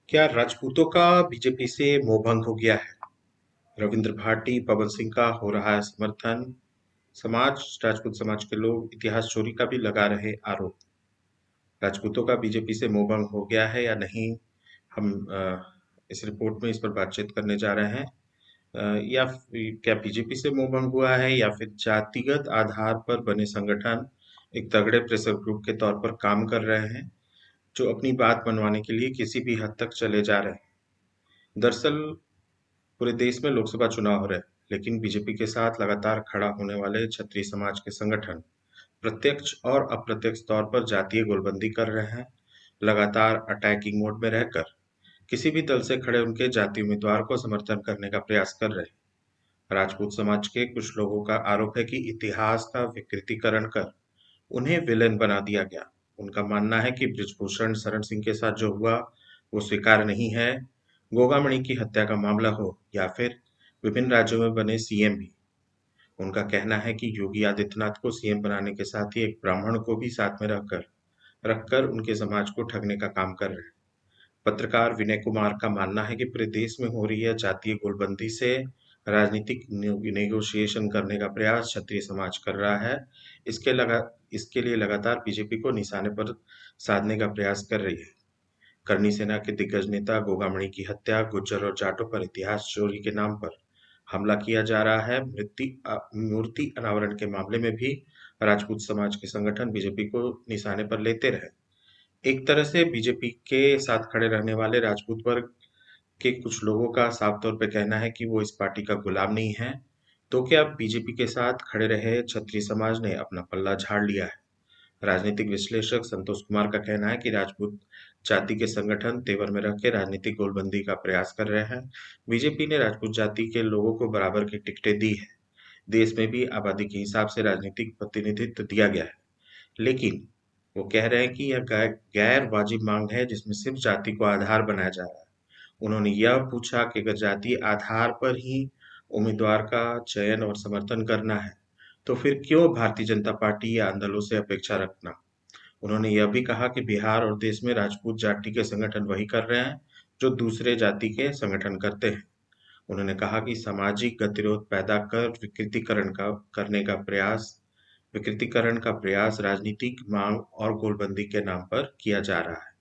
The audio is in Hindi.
क्या राजपूतों का बीजेपी से मोहभंग हो गया है? रविंद्र भाटी, पवन सिंह का हो रहा है समर्थन। राजपूत समाज के लोग इतिहास चोरी का भी लगा रहे आरोप। राजपूतों का बीजेपी से मोहभंग हो गया है या नहीं? हम इस रिपोर्ट में इस पर बातचीत करने जा रहे हैं। क्या बीजेपी से मोहभंग हुआ है या फिर जातिगत आधार पर बने संगठन एक तगड़े प्रेशर ग्रुप के तौर पर काम कर रहे हैं, जो अपनी बात मनवाने के लिए किसी भी हद तक चले जा रहे हैं। दरअसल पूरे देश में लोकसभा चुनाव हो रहे हैं, लेकिन बीजेपी के साथ लगातार खड़ा होने वाले क्षत्रिय समाज के संगठन प्रत्यक्ष और अप्रत्यक्ष तौर पर जातीय गोलबंदी कर रहे हैं। लगातार अटैकिंग मोड में रहकर किसी भी दल से खड़े उनके जातीय उम्मीदवार को समर्थन करने का प्रयास कर रहे हैं। राजपूत समाज के कुछ लोगों का आरोप है कि इतिहास का विकृतीकरण कर उन्हें विलेन बना दिया गया। उनका मानना है कि बृजभूषण शरण सिंह के साथ जो हुआ वो स्वीकार नहीं है। गोगामणि की हत्या का मामला हो या फिर विभिन्न राज्यों में बने सीएम भी, उनका कहना है कि योगी आदित्यनाथ को सीएम बनाने के साथ ही एक ब्राह्मण को भी साथ में रखकर रखकर उनके समाज को ठगने का काम कर रहे हैं। पत्रकार विनय कुमार का मानना है कि पूरे देश में हो रही है जातीय गोलबंदी से राजनीतिक नेगोशिएशन करने का प्रयास क्षत्रिय समाज कर रहा है। इसके लिए लगातार बीजेपी को निशाने पर साधने का प्रयास कर रही है। करनी सेना के दिग्गज नेता गोगामणि की हत्या, गुज्जर और जाटों पर इतिहास चोरी के नाम पर हमला किया जा रहा है। मूर्ति अनावरण के मामले में भी राजपूत समाज के संगठन बीजेपी को निशाने पर लेते रहे। एक तरह से बीजेपी के साथ खड़े रहने वाले राजपूत वर्ग के कुछ लोगों का साफ तौर पे कहना है कि वो इस पार्टी का गुलाम नहीं है। तो क्या बीजेपी के साथ खड़े रहे क्षत्रिय समाज ने अपना पल्ला झाड़ लिया है? राजनीतिक विश्लेषक संतोष कुमार का कहना है कि राजपूत जाति के संगठन तेवर में रख के राजनीतिक गोलबंदी का प्रयास कर रहे हैं। बीजेपी ने राजपूत जाति के लोगों को बराबर की टिकटें दी है। देश में भी आबादी के हिसाब से राजनीतिक प्रतिनिधित्व दिया गया है, लेकिन वो कह रहे हैं कि यह गैर वाजिब मांग है जिसमें सिर्फ जाति को आधार बनाया जा रहा है। उन्होंने यह पूछा कि अगर जातीय आधार पर ही उम्मीदवार का चयन और समर्थन करना है, तो फिर क्यों भारतीय जनता पार्टी या आंदोलन से अपेक्षा रखना? उन्होंने यह भी कहा कि बिहार और देश में राजपूत जाति के संगठन वही कर रहे हैं जो दूसरे जाति के संगठन करते हैं। उन्होंने कहा कि सामाजिक गतिरोध पैदा कर विकृतीकरण का प्रयास राजनीतिक मांग और गोलबंदी के नाम पर किया जा रहा है।